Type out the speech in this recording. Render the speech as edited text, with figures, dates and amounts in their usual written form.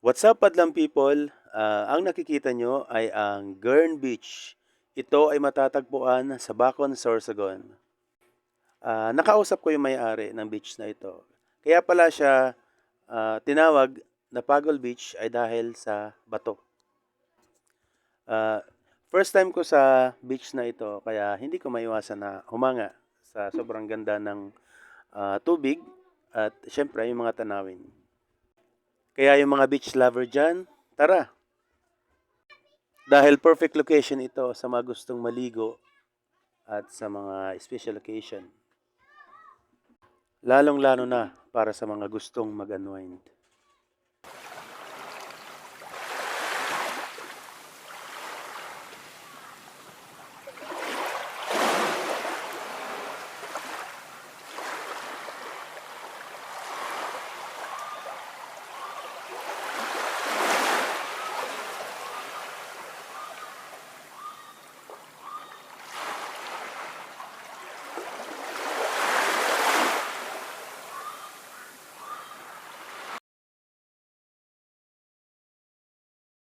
What's up, Padlang people? Ang nakikita nyo ay ang Gurn Beach. Ito ay matatagpuan sa Bacon, Sorsogon. Nakausap ko yung may-ari ng beach na ito. Kaya pala siya tinawag na Pagol Beach ay dahil sa bato. Ah, First time ko sa beach na ito, kaya hindi ko maiwasan na humanga sa sobrang ganda ng tubig at syempre yung mga tanawin. Kaya yung mga beach lover dyan, tara! Dahil perfect location ito sa mga gustong maligo at sa mga special occasion. Lalong-lalo na para sa mga gustong mag-unwind.